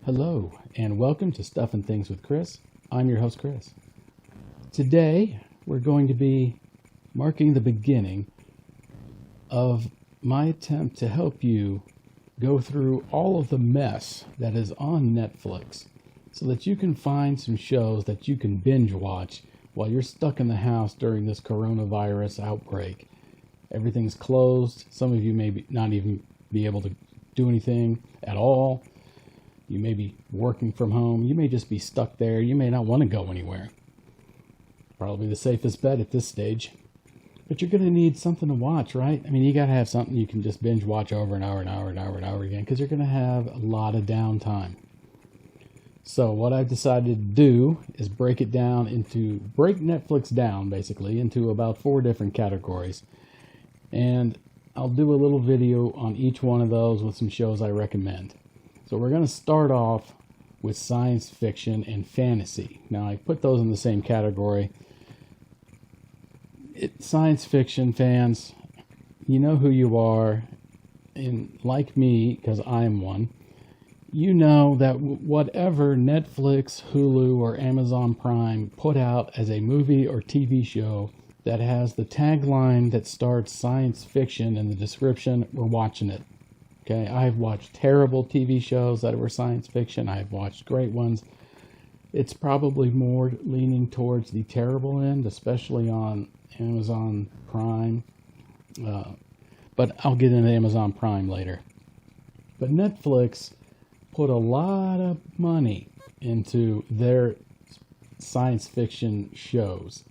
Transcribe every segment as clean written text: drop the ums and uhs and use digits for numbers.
Hello, and welcome to Stuff and Things with Chris. I'm your host, Chris. Today, we're going to be marking the beginning of my attempt to help you go through all of the mess that is on Netflix so that you can find some shows that you can binge watch while you're stuck in the house during this coronavirus outbreak. Everything's closed. Some of you may not even be able to do anything at all. You may be working from home. You may just be stuck there. You may not want to go anywhere. Probably the safest bet at this stage. But you're going to need something to watch, right? I mean, you got to have something you can just binge watch over and over again because you're going to have a lot of downtime. So what I've decided to do is break Netflix down, basically, into about 4 different categories. And I'll do a little video on each one of those with some shows I recommend. So we're going to start off with science fiction and fantasy. Now, I put those in the same category. Science fiction fans, you know who you are. And like me, because I'm one, you know that whatever Netflix, Hulu, or Amazon Prime put out as a movie or TV show that has the tagline that starts science fiction in the description, we're watching it. Okay, I've watched terrible TV shows that were science fiction. I've watched great ones. It's probably more leaning towards the terrible end, especially on Amazon Prime. But I'll get into Amazon Prime later. But Netflix put a lot of money into their science fiction shows.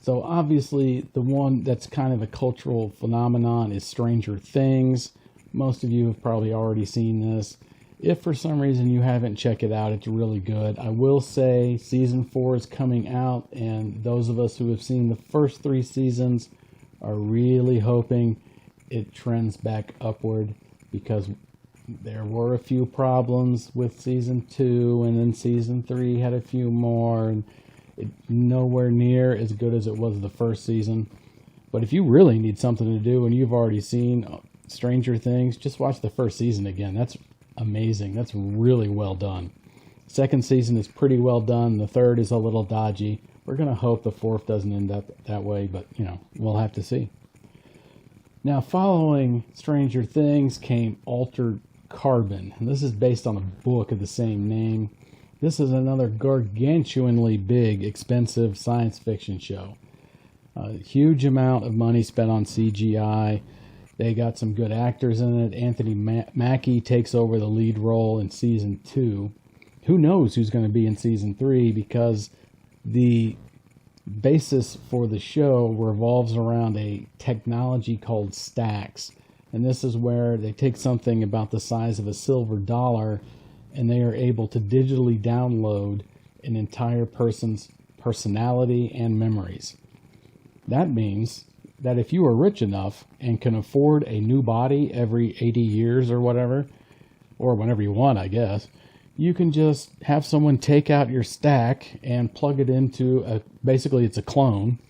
So obviously the one that's kind of a cultural phenomenon is Stranger Things. Most of you have probably already seen this. If for some reason you haven't, checked it out. It's really good. I will say season 4 is coming out, and those of us who have seen the first 3 seasons are really hoping it trends back upward, because there were a few problems with season 2, and then season 3 had a few more, and it's nowhere near as good as it was the first season. But if you really need something to do and you've already seen Stranger Things, just watch the first season again. That's amazing. That's really well done. Second season is pretty well done. The third is a little dodgy. We're going to hope the fourth doesn't end up that way, but we'll have to see. Now, following Stranger Things came Altered Carbon, and this is based on a book of the same name. This is another gargantuanly big, expensive science fiction show. A huge amount of money spent on CGI. They got some good actors in it. Anthony Mackie takes over the lead role in season 2. Who knows who's going to be in season 3, because the basis for the show revolves around a technology called stacks. And this is where they take something about the size of a silver dollar and they are able to digitally download an entire person's personality and memories. That means that if you are rich enough and can afford a new body every 80 years or whatever, or whenever you want, I guess, you can just have someone take out your stack and plug it into basically it's a clone,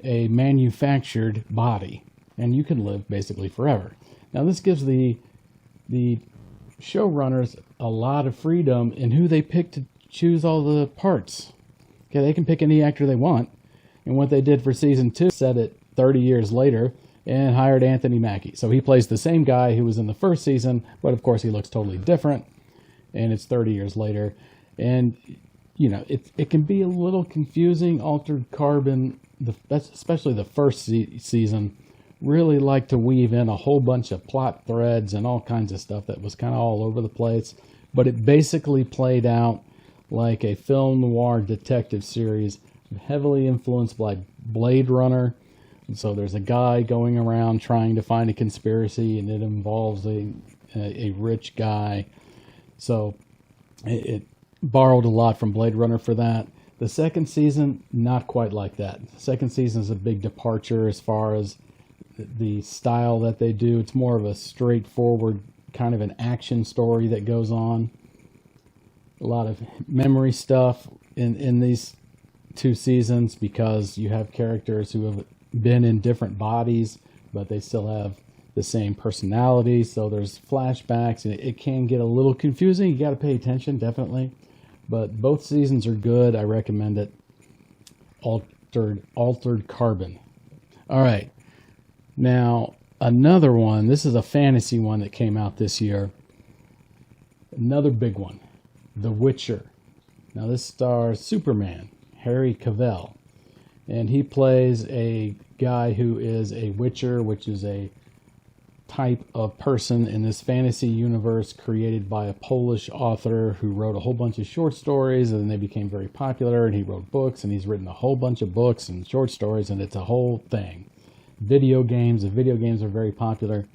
a manufactured body, and you can live basically forever. Now this gives the showrunners a lot of freedom in who they pick to choose all the parts. Okay, they can pick any actor they want, and what they did for season 2 set it 30 years later and hired Anthony Mackie. So he plays the same guy who was in the first season, but of course he looks totally different, and it's 30 years later. And it can be a little confusing. Altered Carbon, especially the first season, really liked to weave in a whole bunch of plot threads and all kinds of stuff that was kind of all over the place, but it basically played out like a film noir detective series, heavily influenced by Blade Runner. And so there's a guy going around trying to find a conspiracy, and it involves a rich guy. So it borrowed a lot from Blade Runner for that. The second season, not quite like that. The second season is a big departure as far as the style that they do. It's more of a straightforward kind of an action story that goes on. A lot of memory stuff in these 2 seasons, because you have characters who have been in different bodies, but they still have the same personality. So there's flashbacks, and it can get a little confusing. You got to pay attention, definitely. But both seasons are good. I recommend it. Altered Carbon. All right. Now, another one. This is a fantasy one that came out this year. Another big one. The Witcher. Now, this stars Superman, Harry Cavill. And he plays a guy who is a witcher, which is a type of person in this fantasy universe created by a Polish author who wrote a whole bunch of short stories, and then they became very popular, and he wrote books, and he's written a whole bunch of books and short stories, and it's a whole thing. The video games are very popular.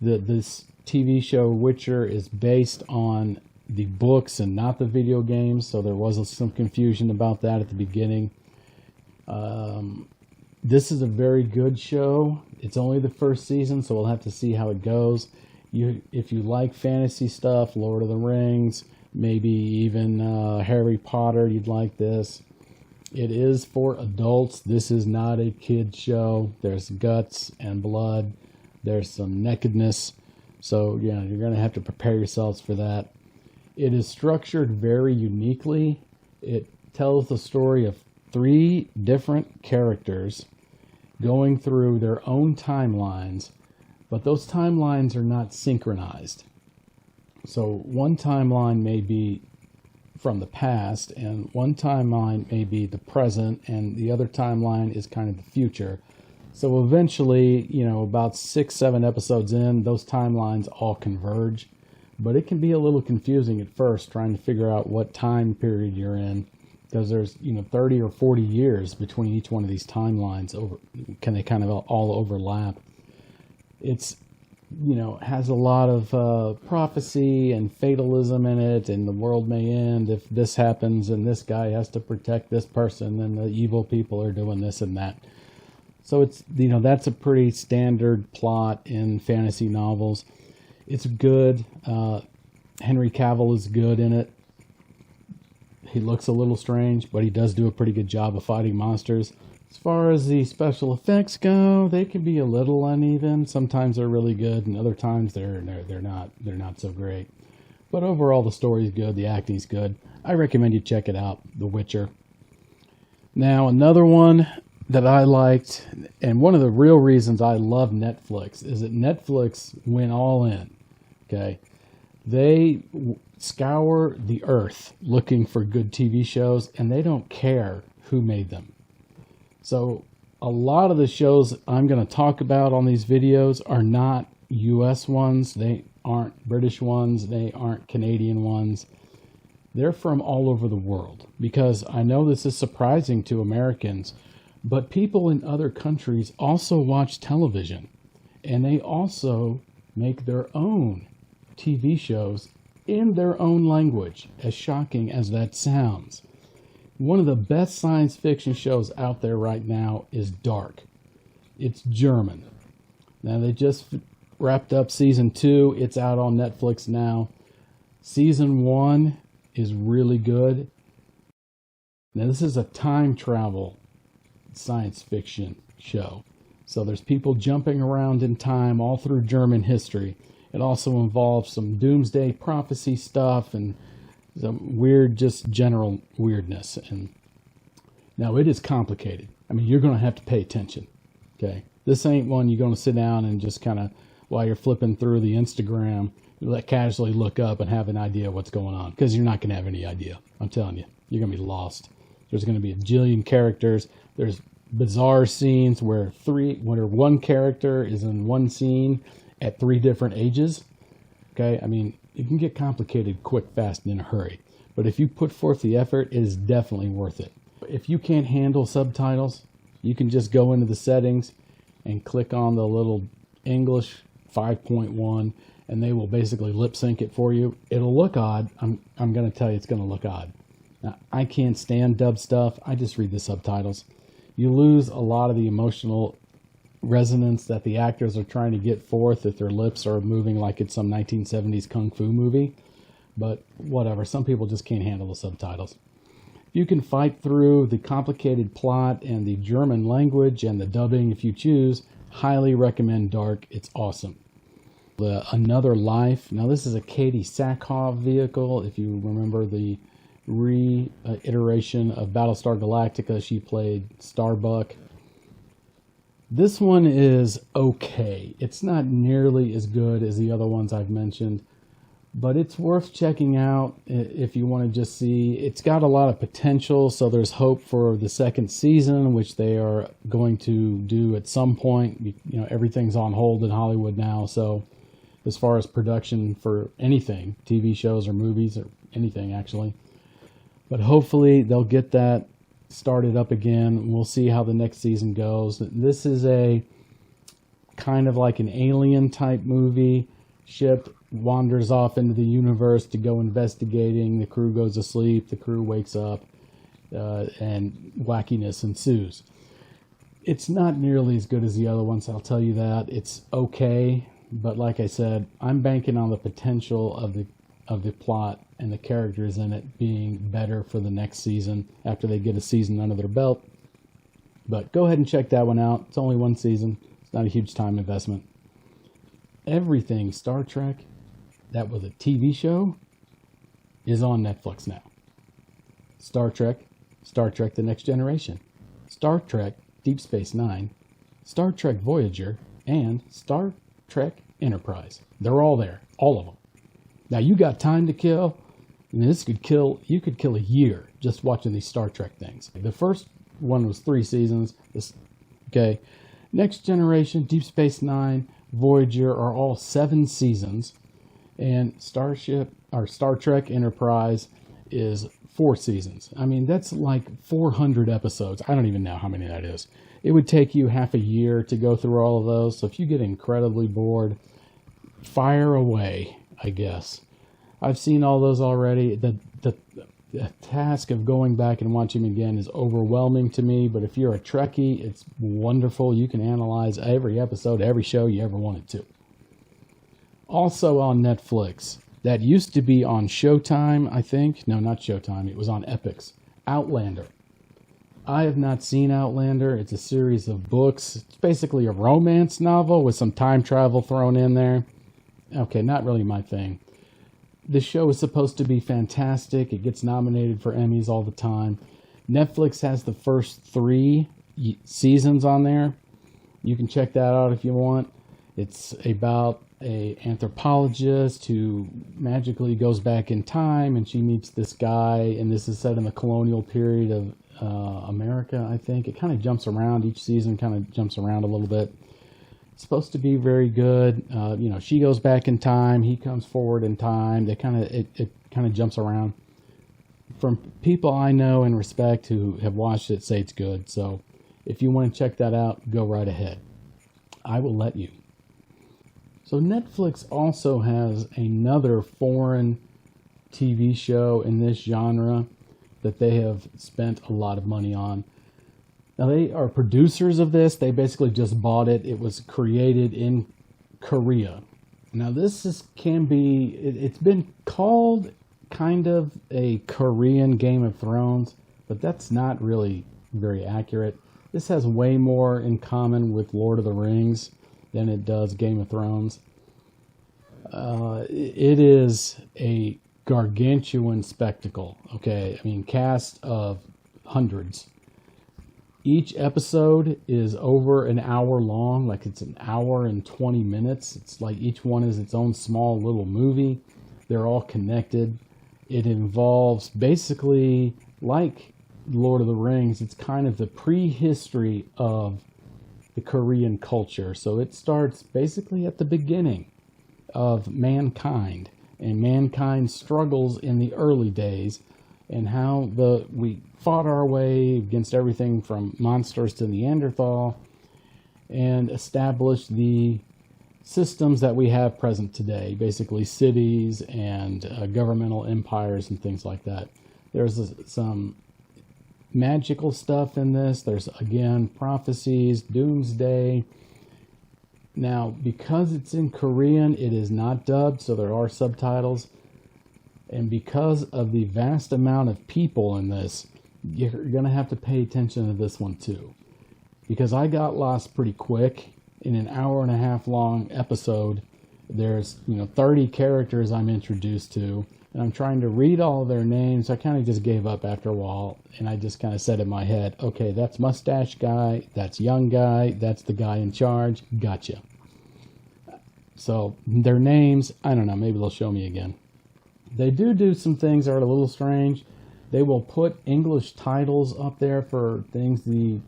This TV show Witcher is based on the books and not the video games, so there was some confusion about that at the beginning. This is a very good show. It's only the first season, so we'll have to see how it goes. If you like fantasy stuff, Lord of the Rings, maybe even Harry Potter, you'd like this. It is for adults. This is not a kid show. There's guts and blood. There's some nakedness. So, yeah, you're going to have to prepare yourselves for that. It is structured very uniquely. It tells the story of 3 different characters going through their own timelines, but those timelines are not synchronized. So one timeline may be from the past, and one timeline may be the present, and the other timeline is kind of the future. So eventually, about 6-7 episodes in, those timelines all converge, but it can be a little confusing at first trying to figure out what time period you're in, because there's 30 or 40 years between each one of these timelines. They kind of all overlap. It's has a lot of prophecy and fatalism in it, and the world may end if this happens, and this guy has to protect this person, and the evil people are doing this and that. So it's that's a pretty standard plot in fantasy novels. It's good. Henry Cavill is good in it. He looks a little strange, but he does do a pretty good job of fighting monsters. As far as the special effects go, they can be a little uneven. Sometimes they're really good, and other times they're not so great. But overall, the story's good, the acting's good. I recommend you check it out, The Witcher. Now, another one that I liked, and one of the real reasons I love Netflix, is that Netflix went all in. Okay, they scour the earth looking for good TV shows, and they don't care who made them. So a lot of the shows I'm going to talk about on these videos are not US ones. They aren't British ones. They aren't Canadian ones. They're from all over the world, because I know this is surprising to Americans, but people in other countries also watch television, and they also make their own TV shows in their own language, as shocking as that sounds. One of the best science fiction shows out there right now is Dark. It's German. Now, they just wrapped up season 2. It's out on Netflix now. Season 1 is really good. Now, this is a time travel science fiction show. So there's people jumping around in time all through German history. It also involves some doomsday prophecy stuff and some weird, just general weirdness. And now it is complicated. I mean, you're going to have to pay attention. Okay, this ain't one you're going to sit down and just kind of, while you're flipping through the Instagram, casually look up and have an idea what's going on, because you're not going to have any idea. I'm telling you, you're going to be lost. There's going to be a jillion characters. There's bizarre scenes where one character is in one scene at 3 different ages. Okay, I mean, it can get complicated quick, fast, and in a hurry. But if you put forth the effort, it is definitely worth it. If you can't handle subtitles, you can just go into the settings and click on the little English 5.1, and they will basically lip sync it for you. It'll look odd. I'm going to tell you it's going to look odd. Now, I can't stand dub stuff. I just read the subtitles. You lose a lot of the emotional resonance that the actors are trying to get forth if their lips are moving like it's some 1970s kung fu movie. But whatever, some people just can't handle the subtitles. You can fight through the complicated plot and the German language and the dubbing if you choose. Highly recommend Dark. It's awesome. Another Life. Now this is a Katie Sackhoff vehicle. If you remember the reiteration of Battlestar Galactica, she played Starbuck. This one is okay. It's not nearly as good as the other ones I've mentioned, but it's worth checking out if you want to just see. It's got a lot of potential, so there's hope for the second season, which they are going to do at some point. You know, everything's on hold in Hollywood now, so as far as production for anything, TV shows or movies or anything actually. But hopefully they'll get that started up again. We'll see how the next season goes. This is a kind of like an alien type movie. Ship wanders off into the universe to go investigating. The crew goes to sleep. The crew wakes up, and wackiness ensues. It's not nearly as good as the other ones, I'll tell you that. It's okay, but like I said, I'm banking on the potential of the plot and the characters in it being better for the next season after they get a season under their belt. But go ahead and check that one out. It's only one season. It's not a huge time investment. Everything Star Trek that was a TV show is on Netflix now. Star Trek The Next Generation, Star Trek Deep Space Nine, Star Trek Voyager, and Star Trek Enterprise. They're all there, all of them. Now you got time to kill, and you could kill a year just watching these Star Trek things. The first one was 3 seasons. Next Generation, Deep Space Nine, Voyager are all 7 seasons, and Star Trek Enterprise is 4 seasons. I mean, that's like 400 episodes. I don't even know how many that is. It would take you half a year to go through all of those. So if you get incredibly bored, fire away, I guess. I've seen all those already. The task of going back and watching them again is overwhelming to me, but if you're a Trekkie, it's wonderful. You can analyze every episode, every show you ever wanted to. Also on Netflix, that used to be on Showtime, I think. No, not Showtime. It was on Epix. Outlander. I have not seen Outlander. It's a series of books. It's basically a romance novel with some time travel thrown in there. Okay, not really my thing. The show is supposed to be fantastic. It gets nominated for Emmys all the time. Netflix has the first 3 seasons on there. You can check that out if you want. It's about an anthropologist who magically goes back in time, and she meets this guy, and this is set in the colonial period of America, I think. It kind of jumps around. Each season kind of jumps around a little bit. It's supposed to be very good. She goes back in time. He comes forward in time. It kind of jumps around. From people I know and respect who have watched it, say it's good. So if you want to check that out, go right ahead. I will let you. So Netflix also has another foreign TV show in this genre that they have spent a lot of money on. Now, they are producers of this. They basically just bought it. It was created in Korea. Now, it's been called kind of a Korean Game of Thrones, but that's not really very accurate. This has way more in common with Lord of the Rings than it does Game of Thrones. It is a gargantuan spectacle, okay? I mean, cast of hundreds. Each episode is over an hour long, like it's an hour and 20 minutes. It's like each one is its own small little movie. They're all connected. It involves basically, like Lord of the Rings, it's kind of the prehistory of the Korean culture. So it starts basically at the beginning of mankind and mankind's struggles in the early days, and how we fought our way against everything from monsters to Neanderthal and established the systems that we have present today, basically cities and governmental empires and things like that. There's some magical stuff in this. There's, again, prophecies, doomsday. Now, because it's in Korean, it is not dubbed, so there are subtitles. And because of the vast amount of people in this, you're going to have to pay attention to this one too. Because I got lost pretty quick, in an hour and a half long episode, there's 30 characters I'm introduced to, and I'm trying to read all their names. I kind of just gave up after a while, and I just kind of said in my head, okay, that's mustache guy, that's young guy, that's the guy in charge, gotcha. So their names, I don't know, maybe they'll show me again. They do some things that are a little strange. They will put English titles up there for things the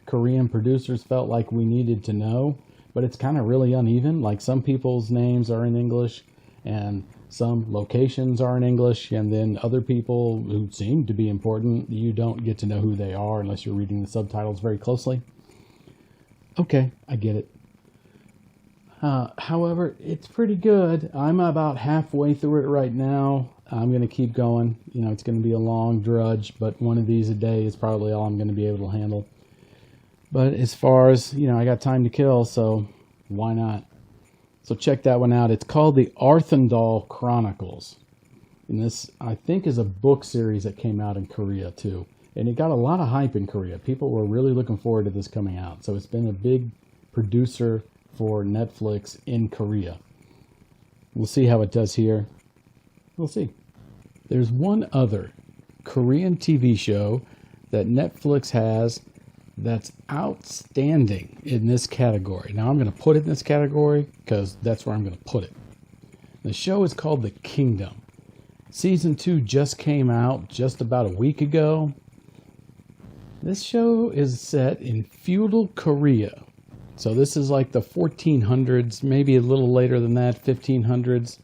Korean producers felt like we needed to know, but it's kind of really uneven. Like some people's names are in English and some locations are in English, and then other people who seem to be important, you don't get to know who they are unless you're reading the subtitles very closely. Okay, I get it. However, it's pretty good. I'm about halfway through it right now. I'm going to keep going. It's going to be a long drudge, but one of these a day is probably all I'm going to be able to handle. But as far as, I got time to kill, so why not? So check that one out. It's called the Arthdal Chronicles. And this, I think, is a book series that came out in Korea, too. And it got a lot of hype in Korea. People were really looking forward to this coming out. So it's been a big producer for Netflix in Korea. We'll see how it does here. We'll see. There's one other Korean TV show that Netflix has that's outstanding in this category. Now I'm going to put it in this category because that's where I'm going to put it. The show is called The Kingdom. Season 2 just came out just about a week ago. This show is set in feudal Korea. So this is like the 1400s, maybe a little later than that, 1500s.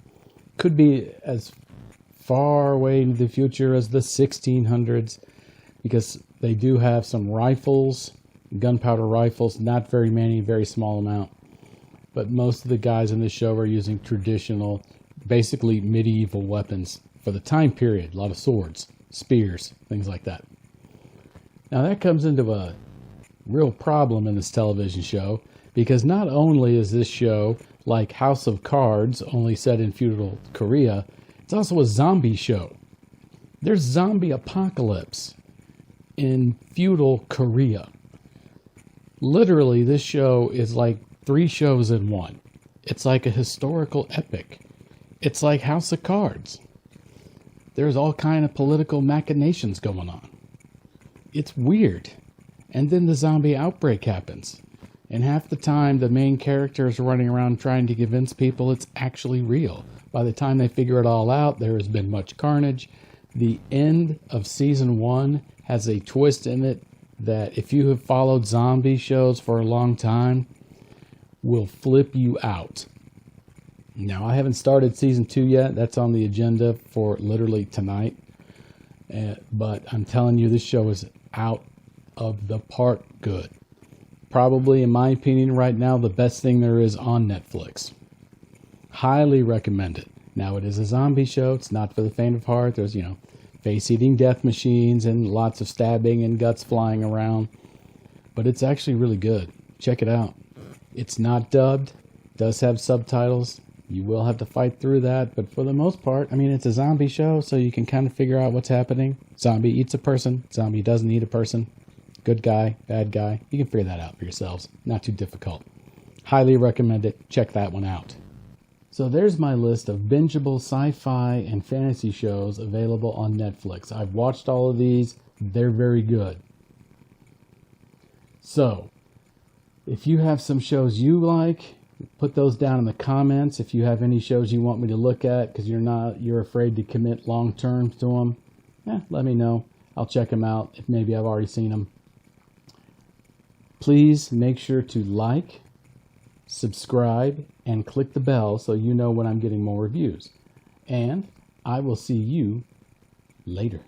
Could be as far away into the future as the 1600s, because they do have some rifles, gunpowder rifles, not very many, very small amount. But most of the guys in this show are using traditional, basically medieval weapons for the time period. A lot of swords, spears, things like that. Now that comes into a real problem in this television show, because not only is this show like House of Cards, only set in feudal Korea, it's also a zombie show. There's zombie apocalypse in feudal Korea. Literally, this show is like 3 shows in one. It's like a historical epic. It's like House of Cards. There's all kind of political machinations going on. It's weird. And then the zombie outbreak happens. And half the time, the main character is running around trying to convince people it's actually real. By the time they figure it all out, there has been much carnage. The end of season 1 has a twist in it that, if you have followed zombie shows for a long time, will flip you out. Now, I haven't started season 2 yet. That's on the agenda for literally tonight. But I'm telling you, this show is out of the park good. Probably, in my opinion, right now, the best thing there is on Netflix. Highly recommend it. Now, it is a zombie show. It's not for the faint of heart. There's, face-eating death machines and lots of stabbing and guts flying around. But it's actually really good. Check it out. It's not dubbed. It does have subtitles. You will have to fight through that. But for the most part, it's a zombie show, so you can kind of figure out what's happening. Zombie eats a person. Zombie doesn't eat a person. Good guy, bad guy. You can figure that out for yourselves. Not too difficult. Highly recommend it. Check that one out. So there's my list of bingeable sci-fi and fantasy shows available on Netflix. I've watched all of these. They're very good. So, if you have some shows you like, put those down in the comments. If you have any shows you want me to look at because you're afraid to commit long term to them, let me know. I'll check them out if maybe I've already seen them. Please make sure to like, subscribe, and click the bell so you know when I'm getting more reviews. And I will see you later.